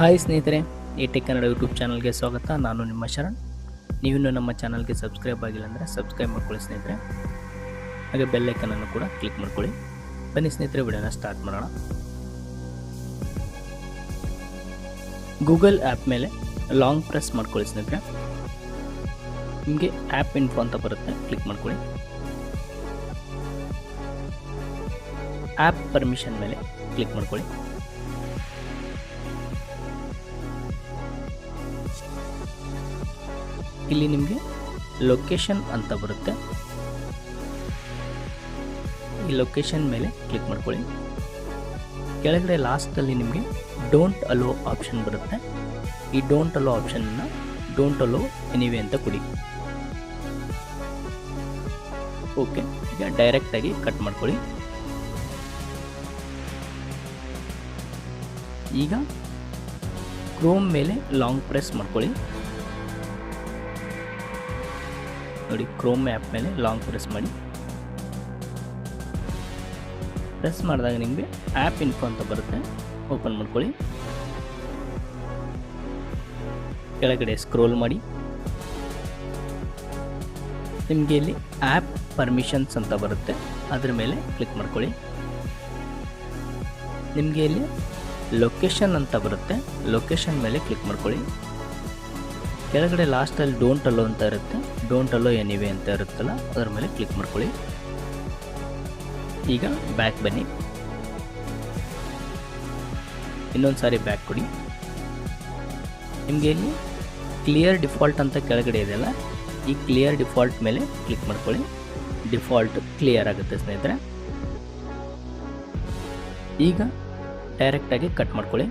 Hi ಸ್ನೇಹಿತರೆ, ಈ tech Kannada YouTube ಚಾನಲ್ಗೆ ಸ್ವಾಗತ. ನಾನು ನಿಮ್ಮ ಶರಣ್. ನೀವಿನ್ನೂ ನಮ್ಮ ಚಾನಲ್ಗೆ ಸಬ್ಸ್ಕ್ರೈಬ್ ಆಗಿಲ್ಲ ಅಂದರೆ ಸಬ್ಸ್ಕ್ರೈಬ್ ಮಾಡ್ಕೊಳ್ಳಿ ಸ್ನೇಹಿತರೆ. ಹಾಗೆ ಬೆಲ್ ಐಕನನ್ನು ಕೂಡ ಕ್ಲಿಕ್ ಮಾಡ್ಕೊಳ್ಳಿ. ಬನ್ನಿ ಸ್ನೇಹಿತರೆ, ವಿಡಿಯೋನ ಸ್ಟಾರ್ಟ್ ಮಾಡೋಣ. ಗೂಗಲ್ ಆ್ಯಪ್ ಮೇಲೆ ಲಾಂಗ್ ಪ್ರೆಸ್ ಮಾಡ್ಕೊಳ್ಳಿ ಸ್ನೇಹಿತರೆ. ನಿಮಗೆ ಆ್ಯಪ್ ಇನ್ಫೋ ಅಂತ ಬರುತ್ತೆ, ಕ್ಲಿಕ್ ಮಾಡ್ಕೊಳ್ಳಿ. ಆ್ಯಪ್ ಪರ್ಮಿಷನ್ ಮೇಲೆ ಕ್ಲಿಕ್ ಮಾಡ್ಕೊಳ್ಳಿ. ಇಲ್ಲಿ ನಿಮಗೆ ಲೊಕೇಶನ್ ಅಂತ ಬರುತ್ತೆ, ಈ ಲೊಕೇಶನ್ ಮೇಲೆ ಕ್ಲಿಕ್ ಮಾಡ್ಕೊಳ್ಳಿ. ಕೆಳಗಡೆ ಲಾಸ್ಟಲ್ಲಿ ನಿಮಗೆ ಡೋಂಟ್ ಅಲೋ ಆಪ್ಷನ್ ಬರುತ್ತೆ. ಈ ಡೋಂಟ್ ಅಲೋ ಆಪ್ಷನ್ನ ಡೋಂಟ್ ಅಲೋ ಎನಿವೆ ಅಂತ ಕೊಡಿ. ಓಕೆ, ಈಗ ಡೈರೆಕ್ಟಾಗಿ ಕಟ್ ಮಾಡ್ಕೊಳ್ಳಿ. ಈಗ ಕ್ರೋಮ್ ಮೇಲೆ ಲಾಂಗ್ ಪ್ರೆಸ್ ಮಾಡ್ಕೊಳ್ಳಿ. ನೋಡಿ, ಕ್ರೋಮ್ ಆ್ಯಪ್ ಮೇಲೆ ಲಾಂಗ್ ಪ್ರೆಸ್ ಮಾಡಿ. ಪ್ರೆಸ್ ಮಾಡಿದಾಗ ನಿಮಗೆ ಆ್ಯಪ್ ಇನ್ಫೋ ಅಂತ ಬರುತ್ತೆ, ಓಪನ್ ಮಾಡ್ಕೊಳ್ಳಿ. ಕೆಳಗಡೆ ಸ್ಕ್ರೋಲ್ ಮಾಡಿ. ನಿಮಗೆ ಇಲ್ಲಿ ಆ್ಯಪ್ ಪರ್ಮಿಷನ್ಸ್ ಅಂತ ಬರುತ್ತೆ, ಅದ್ರ ಮೇಲೆ ಕ್ಲಿಕ್ ಮಾಡ್ಕೊಳ್ಳಿ. ನಿಮಗೆ ಇಲ್ಲಿ ಲೊಕೇಶನ್ ಅಂತ ಬರುತ್ತೆ, ಲೊಕೇಶನ್ ಮೇಲೆ ಕ್ಲಿಕ್ ಮಾಡ್ಕೊಳ್ಳಿ. ಕೆಳಗಡೆ ಲಾಸ್ಟಲ್ಲಿ ಡೋಂಟ್ ಅಲೋ ಅಂತ ಇರುತ್ತೆ, ಡೋಂಟ್ ಅಲೋ ಎನಿವೆ ಅಂತ ಇರುತ್ತಲ್ಲ, ಅದರ ಮೇಲೆ ಕ್ಲಿಕ್ ಮಾಡ್ಕೊಳ್ಳಿ. ಈಗ ಬ್ಯಾಕ್ ಬನ್ನಿ. ಇನ್ನೊಂದು ಸಾರಿ ಬ್ಯಾಕ್ ಕೊಡಿ. ನಿಮಗೆ ಇಲ್ಲಿ ಕ್ಲಿಯರ್ ಡಿಫಾಲ್ಟ್ ಅಂತ ಕೆಳಗಡೆ ಇದೆಯಲ್ಲ, ಈ ಕ್ಲಿಯರ್ ಡಿಫಾಲ್ಟ್ ಮೇಲೆ ಕ್ಲಿಕ್ ಮಾಡ್ಕೊಳ್ಳಿ. ಡಿಫಾಲ್ಟ್ ಕ್ಲಿಯರ್ ಆಗುತ್ತೆ ಸ್ನೇಹಿತರೆ. ಈಗ ಡೈರೆಕ್ಟಾಗಿ ಕಟ್ ಮಾಡ್ಕೊಳ್ಳಿ.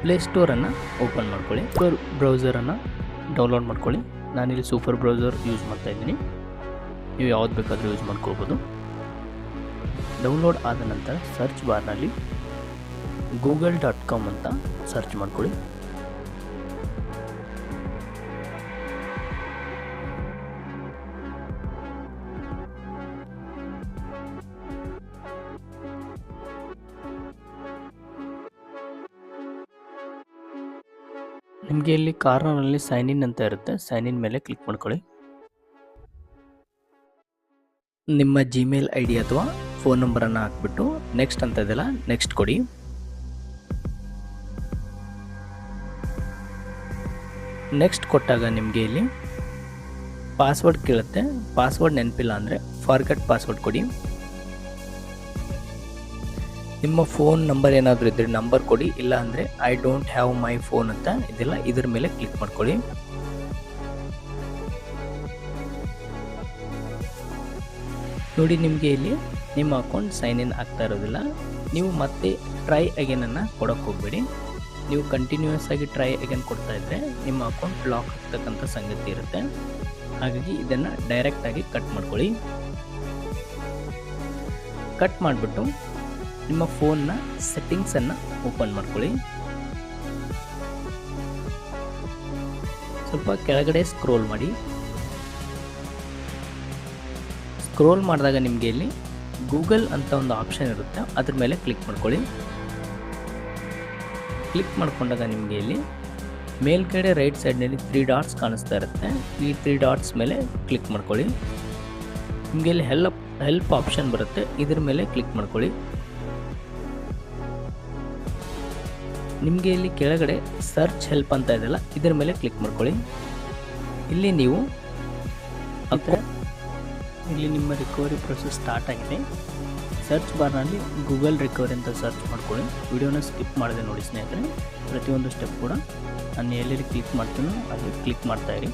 ಪ್ಲೇಸ್ಟೋರನ್ನು ಓಪನ್ ಮಾಡ್ಕೊಳ್ಳಿ. ಬ್ರೌಸರನ್ನು ಡೌನ್ಲೋಡ್ ಮಾಡ್ಕೊಳ್ಳಿ. ನಾನಿಲ್ಲಿ ಸೂಪರ್ ಬ್ರೌಸರ್ ಯೂಸ್ ಮಾಡ್ತಾ ಇದ್ದೀನಿ, ನೀವು ಯಾವ್ದು ಬೇಕಾದರೂ ಯೂಸ್ ಮಾಡ್ಕೊಳ್ಬೋದು. ಡೌನ್ಲೋಡ್ ಆದ ನಂತರ ಸರ್ಚ್ ಬಾರ್ನಲ್ಲಿ google.com ಅಂತ ಸರ್ಚ್ ಮಾಡ್ಕೊಳ್ಳಿ. ನಿಮಗೆ ಇಲ್ಲಿ ಕಾರ್ನರ್ನಲ್ಲಿ ಸೈನ್ ಇನ್ ಅಂತ ಇರುತ್ತೆ, ಸೈನ್ ಇನ್ ಮೇಲೆ ಕ್ಲಿಕ್ ಮಾಡ್ಕೊಳ್ಳಿ. ನಿಮ್ಮ ಜಿಮೇಲ್ ಐ ಡಿ ಅಥವಾ ಫೋನ್ ನಂಬರನ್ನು ಹಾಕ್ಬಿಟ್ಟು ನೆಕ್ಸ್ಟ್ ಅಂತ ಇದೆಯಲ್ಲ, ನೆಕ್ಸ್ಟ್ ಕೊಡಿ. ನೆಕ್ಸ್ಟ್ ಕೊಟ್ಟಾಗ ನಿಮಗೆ ಇಲ್ಲಿ ಪಾಸ್ವರ್ಡ್ ಕೇಳುತ್ತೆ. ಪಾಸ್ವರ್ಡ್ ನೆನಪಿಲ್ಲ ಅಂದರೆ ಫಾರ್ಗೆಟ್ ಪಾಸ್ವರ್ಡ್ ಕೊಡಿ. ನಿಮ್ಮ ಫೋನ್ ನಂಬರ್ ಏನಾದರೂ ಇದ್ದರೆ ನಂಬರ್ ಕೊಡಿ, ಇಲ್ಲ ಅಂದರೆ I don't have my phone ಅಂತ ಇದೆಲ್ಲ, ಇದ್ರ ಮೇಲೆ ಕ್ಲಿಕ್ ಮಾಡ್ಕೊಳ್ಳಿ. ನೋಡಿ, ನಿಮಗೆ ಇಲ್ಲಿ ನಿಮ್ಮ ಅಕೌಂಟ್ ಸೈನ್ ಇನ್ ಆಗ್ತಾ ಇರೋದಿಲ್ಲ. ನೀವು ಮತ್ತೆ ಟ್ರೈ ಅಗೇನನ್ನು ಕೊಡೋಕ್ಕೆ ಹೋಗಬೇಡಿ. ನೀವು ಕಂಟಿನ್ಯೂಯಸ್ ಆಗಿ ಟ್ರೈ ಅಗೇನ್ ಕೊಡ್ತಾ ಇದ್ದರೆ ನಿಮ್ಮ ಅಕೌಂಟ್ ಲಾಕ್ ಆಗ್ತಕ್ಕಂಥ ಸಂಗತಿ ಇರುತ್ತೆ. ಹಾಗಾಗಿ ಇದನ್ನು ಡೈರೆಕ್ಟಾಗಿ ಕಟ್ ಮಾಡ್ಕೊಳ್ಳಿ. ಕಟ್ ಮಾಡಿಬಿಟ್ಟು ನಿಮ್ಮ ಫೋನ್ನ ಸೆಟ್ಟಿಂಗ್ಸನ್ನು ಓಪನ್ ಮಾಡ್ಕೊಳ್ಳಿ. ಸ್ವಲ್ಪ ಕೆಳಗಡೆ ಸ್ಕ್ರೋಲ್ ಮಾಡಿ. ಸ್ಕ್ರೋಲ್ ಮಾಡಿದಾಗ ನಿಮಗೆ ಇಲ್ಲಿ ಗೂಗಲ್ ಅಂತ ಒಂದು ಆಪ್ಷನ್ ಇರುತ್ತೆ, ಅದ್ರ ಮೇಲೆ ಕ್ಲಿಕ್ ಮಾಡ್ಕೊಳ್ಳಿ. ಕ್ಲಿಕ್ ಮಾಡ್ಕೊಂಡಾಗ ನಿಮಗೆ ಇಲ್ಲಿ ಮೇಲ್ಗಡೆ ರೈಟ್ ಸೈಡ್ನಲ್ಲಿ 3 ಡಾಟ್ಸ್ ಕಾಣಿಸ್ತಾ ಇರುತ್ತೆ. ಈ 3 ಡಾಟ್ಸ್ ಮೇಲೆ ಕ್ಲಿಕ್ ಮಾಡ್ಕೊಳ್ಳಿ. ನಿಮಗೆ ಇಲ್ಲಿ ಹೆಲ್ಪ್ ಆಪ್ಷನ್ ಬರುತ್ತೆ, ಇದ್ರ ಮೇಲೆ ಕ್ಲಿಕ್ ಮಾಡ್ಕೊಳ್ಳಿ. ನಿಮಗೆ ಇಲ್ಲಿ ಕೆಳಗಡೆ ಸರ್ಚ್ ಹೆಲ್ಪ್ ಅಂತ ಇದೆಯಲ್ಲ, ಇದರ ಮೇಲೆ ಕ್ಲಿಕ್ ಮಾಡ್ಕೊಳ್ಳಿ. ಇಲ್ಲಿ ನೀವು ಇಲ್ಲಿ ನಿಮ್ಮ ರಿಕವರಿ ಪ್ರೊಸೆಸ್ ಸ್ಟಾರ್ಟ್ ಆಗಿದೆ. ಸರ್ಚ್ ಬಾರ್ನಲ್ಲಿ ಗೂಗಲ್ ರಿಕವರಿ ಅಂತ ಸರ್ಚ್ ಮಾಡ್ಕೊಳ್ಳಿ. ವಿಡಿಯೋನ ಸ್ಕಿಪ್ ಮಾಡದೆ ನೋಡಿ ಸ್ನೇಹಿತರೆ. ಪ್ರತಿಯೊಂದು ಸ್ಟೆಪ್ ಕೂಡ ನಾನು ಎಲ್ಲೆಲ್ಲಿ ಕ್ಲಿಕ್ ಮಾಡ್ತೀನೋ ಅಲ್ಲಿ ಕ್ಲಿಕ್ ಮಾಡ್ತಾ ಇರಿ.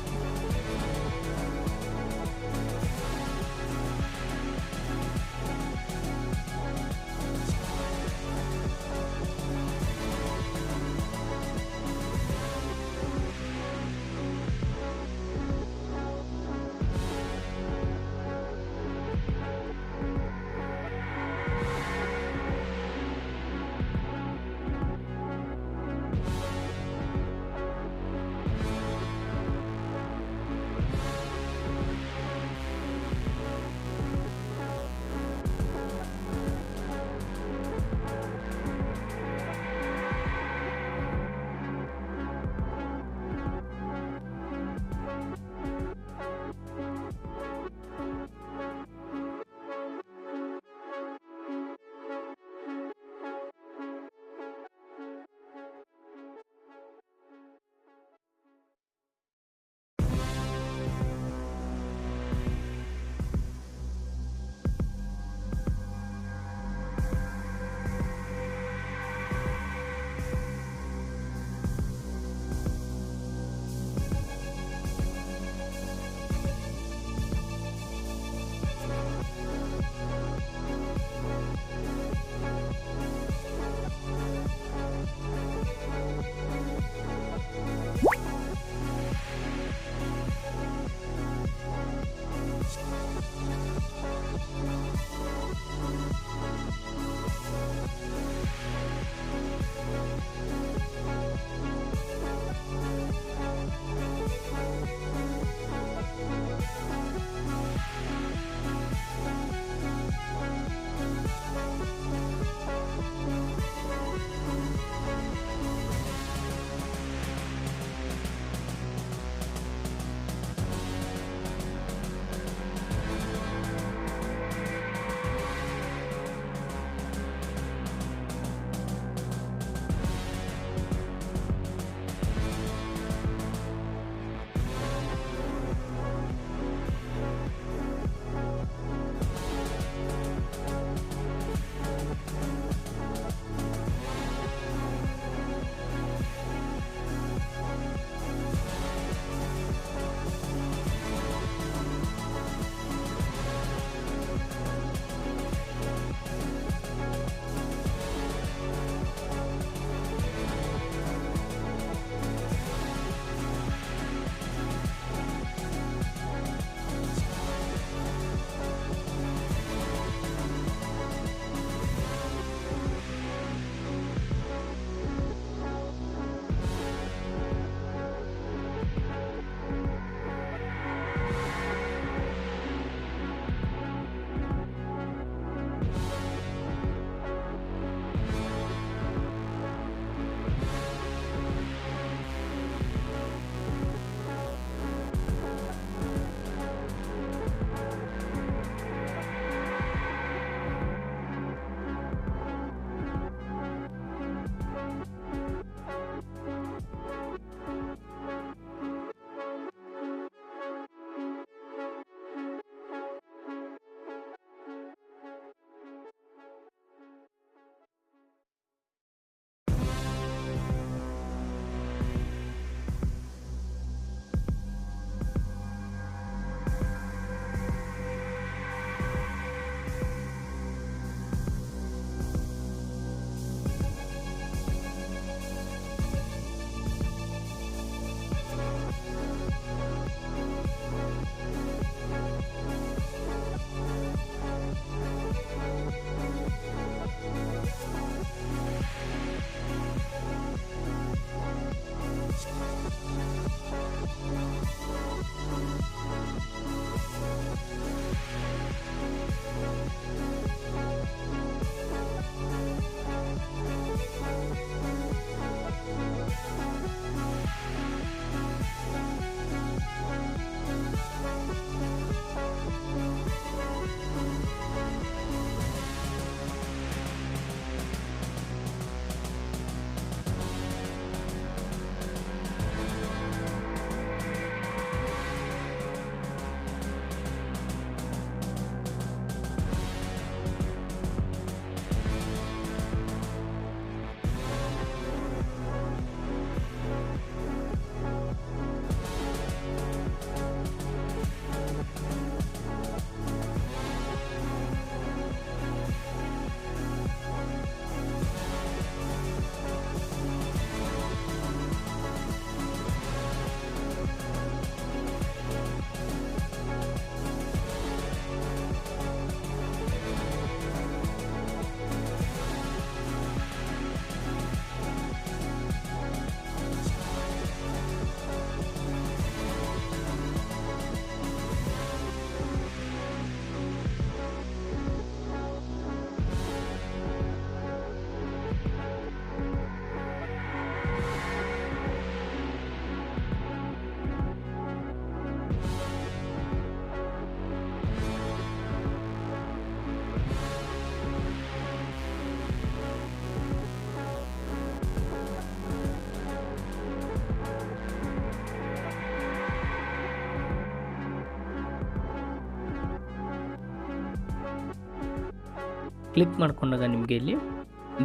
ಕ್ಲಿಕ್ ಮಾಡ್ಕೊಂಡಾಗ ನಿಮಗೆ ಇಲ್ಲಿ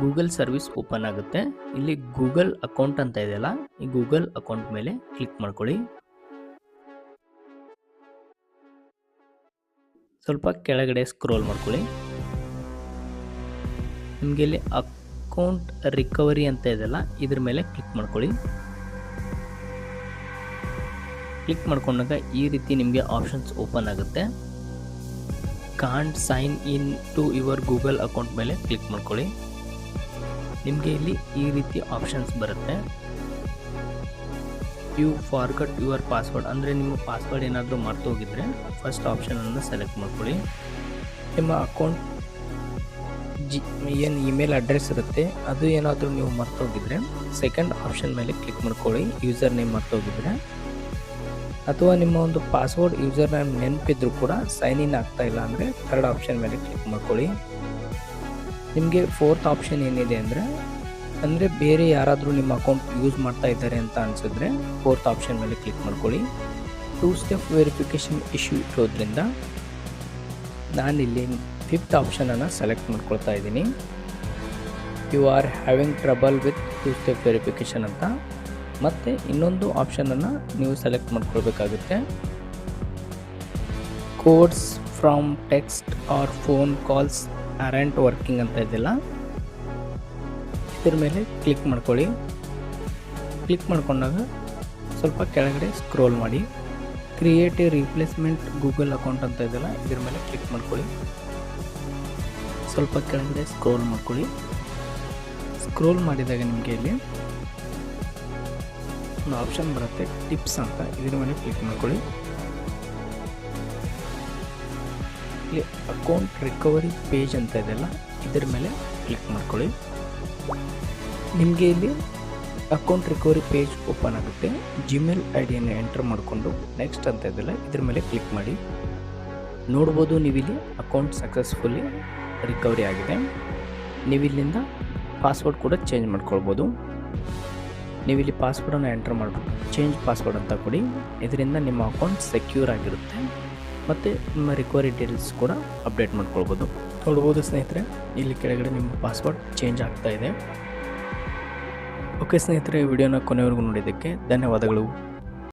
ಗೂಗಲ್ ಸರ್ವಿಸ್ ಓಪನ್ ಆಗುತ್ತೆ. ಇಲ್ಲಿ ಗೂಗಲ್ ಅಕೌಂಟ್ ಅಂತ ಇದೆಯಲ್ಲ, ಈ ಗೂಗಲ್ ಅಕೌಂಟ್ ಮೇಲೆ ಕ್ಲಿಕ್ ಮಾಡ್ಕೊಳ್ಳಿ. ಸ್ವಲ್ಪ ಕೆಳಗಡೆ ಸ್ಕ್ರೋಲ್ ಮಾಡ್ಕೊಳ್ಳಿ. ನಿಮಗೆ ಇಲ್ಲಿ ಅಕೌಂಟ್ ರಿಕವರಿ ಅಂತ ಇದೆಯಲ್ಲ, ಇದ್ರ ಮೇಲೆ ಕ್ಲಿಕ್ ಮಾಡ್ಕೊಳ್ಳಿ. ಕ್ಲಿಕ್ ಮಾಡ್ಕೊಂಡಾಗ ಈ ರೀತಿ ನಿಮಗೆ ಆಪ್ಷನ್ಸ್ ಓಪನ್ ಆಗುತ್ತೆ. Can't sign in to your Google account ಮೇಲೆ ಕ್ಲಿಕ್ ಮಾಡ್ಕೊಳ್ಳಿ. ನಿಮಗೆ ಇಲ್ಲಿ ಈ ರೀತಿ ಆಪ್ಷನ್ಸ್ ಬರುತ್ತೆ. ಯು ಫಾರ್ಗಟ್ ಯುವರ್ ಪಾಸ್ವರ್ಡ್, ಅಂದರೆ ನಿಮ್ಮ ಪಾಸ್ವರ್ಡ್ ಏನಾದರೂ ಮರ್ತು ಹೋಗಿದ್ರೆ ಫಸ್ಟ್ ಆಪ್ಷನನ್ನು ಸೆಲೆಕ್ಟ್ ಮಾಡ್ಕೊಳ್ಳಿ. ನಿಮ್ಮ ಅಕೌಂಟ್ ಏನು ಇಮೇಲ್ ಅಡ್ರೆಸ್ ಇರುತ್ತೆ ಅದು ಏನಾದರೂ ನೀವು ಮರ್ತು ಹೋಗಿದ್ರೆ ಸೆಕೆಂಡ್ ಆಪ್ಷನ್ ಮೇಲೆ ಕ್ಲಿಕ್ ಮಾಡ್ಕೊಳ್ಳಿ. ಯೂಸರ್ ನೇಮ್ ಮರ್ತು ಹೋಗಿದ್ರೆ ಅಥವಾ ನಿಮ್ಮ ಒಂದು ಪಾಸ್ವರ್ಡ್ ಯೂಸರ್ ನೇಮ್ ನೆನಪಿದ್ರು ಕೂಡ ಸೈನ್ ಇನ್ ಆಗ್ತಾ ಇಲ್ಲ ಅಂದರೆ ಥರ್ಡ್ ಆಪ್ಷನ್ ಮೇಲೆ ಕ್ಲಿಕ್ ಮಾಡ್ಕೊಳ್ಳಿ. ನಿಮಗೆ ಫೋರ್ತ್ ಆಪ್ಷನ್ ಏನಿದೆ ಅಂದರೆ ಬೇರೆ ಯಾರಾದರೂ ನಿಮ್ಮ ಅಕೌಂಟ್ ಯೂಸ್ ಮಾಡ್ತಾ ಇದ್ದಾರೆ ಅಂತ ಅನಿಸಿದ್ರೆ ಫೋರ್ತ್ ಆಪ್ಷನ್ ಮೇಲೆ ಕ್ಲಿಕ್ ಮಾಡ್ಕೊಳ್ಳಿ. 2 ಸ್ಟೆಪ್ ವೆರಿಫಿಕೇಷನ್ ಇಶ್ಯೂ ಇರೋದ್ರಿಂದ ನಾನಿಲ್ಲಿ ಫಿಫ್ತ್ ಆಪ್ಷನನ್ನು ಸೆಲೆಕ್ಟ್ ಮಾಡ್ಕೊಳ್ತಾ ಇದ್ದೀನಿ. You are having trouble with 2 step verification ಅಂತ. ಮತ್ತು ಇನ್ನೊಂದು ಆಪ್ಷನನ್ನು ನೀವು ಸೆಲೆಕ್ಟ್ ಮಾಡ್ಕೊಳ್ಬೇಕಾಗುತ್ತೆ. Codes from text or phone calls aren't working ಅಂತ ಇದೆಯಲ್ಲ, ಇದ್ರ ಮೇಲೆ ಕ್ಲಿಕ್ ಮಾಡ್ಕೊಳ್ಳಿ. ಕ್ಲಿಕ್ ಮಾಡ್ಕೊಂಡಾಗ ಸ್ವಲ್ಪ ಕೆಳಗಡೆ ಸ್ಕ್ರೋಲ್ ಮಾಡಿ. Create A replacement Google account ಅಂತ ಇದೆಯಲ್ಲ, ಇದ್ರ ಮೇಲೆ ಕ್ಲಿಕ್ ಮಾಡ್ಕೊಳ್ಳಿ. ಸ್ವಲ್ಪ ಕೆಳಗಡೆ ಸ್ಕ್ರೋಲ್ ಮಾಡ್ಕೊಳ್ಳಿ. ಸ್ಕ್ರೋಲ್ ಮಾಡಿದಾಗ ನಿಮಗೆ ಇಲ್ಲಿ ಒಂದು ಆಪ್ಷನ್ ಬರುತ್ತೆ ಟಿಪ್ಸ್ ಅಂತ, ಇದ್ರ ಮೇಲೆ ಕ್ಲಿಕ್ ಮಾಡ್ಕೊಳ್ಳಿ. ಇಲ್ಲಿ ಅಕೌಂಟ್ ರಿಕವರಿ ಪೇಜ್ ಅಂತ ಇದೆಯಲ್ಲ, ಇದ್ರ ಮೇಲೆ ಕ್ಲಿಕ್ ಮಾಡ್ಕೊಳ್ಳಿ. ನಿಮಗೆ ಇಲ್ಲಿ ಅಕೌಂಟ್ ರಿಕವರಿ ಪೇಜ್ ಓಪನ್ ಆಗುತ್ತೆ. ಜಿಮೇಲ್ ಐಡಿಯನ್ನು ಎಂಟರ್ ಮಾಡಿಕೊಂಡು ನೆಕ್ಸ್ಟ್ ಅಂತ ಇದೆಯಲ್ಲ, ಇದ್ರ ಮೇಲೆ ಕ್ಲಿಕ್ ಮಾಡಿ. ನೋಡ್ಬೋದು ನೀವಿಲ್ಲಿ ಅಕೌಂಟ್ ಸಕ್ಸಸ್ಫುಲ್ಲಿ ರಿಕವರಿ ಆಗಿದೆ. ನೀವಿಲ್ಲಿಂದ ಪಾಸ್ವರ್ಡ್ ಕೂಡ ಚೇಂಜ್ ಮಾಡ್ಕೊಳ್ಬೋದು. ನೀವಿಲ್ಲಿ ಪಾಸ್ವರ್ಡನ್ನು ಎಂಟರ್ ಮಾಡಿಬಿಟ್ಟು ಚೇಂಜ್ ಪಾಸ್ವರ್ಡ್ ಅಂತ ಕೊಡಿ. ಇದರಿಂದ ನಿಮ್ಮ ಅಕೌಂಟ್ ಸೆಕ್ಯೂರ್ ಆಗಿರುತ್ತೆ ಮತ್ತು ನಿಮ್ಮ ರಿಕವರಿ ಡೀಟೇಲ್ಸ್ ಕೂಡ ಅಪ್ಡೇಟ್ ಮಾಡ್ಕೊಳ್ಬೋದು. ನೋಡ್ಬೋದು ಸ್ನೇಹಿತರೆ, ಇಲ್ಲಿ ಕೆಳಗಡೆ ನಿಮ್ಮ ಪಾಸ್ವರ್ಡ್ ಚೇಂಜ್ ಆಗ್ತಾ ಇದೆ. ಓಕೆ ಸ್ನೇಹಿತರೆ, ಈ ವಿಡಿಯೋನ ಕೊನೆವರೆಗೂ ನೋಡಿದ್ದಕ್ಕೆ ಧನ್ಯವಾದಗಳು.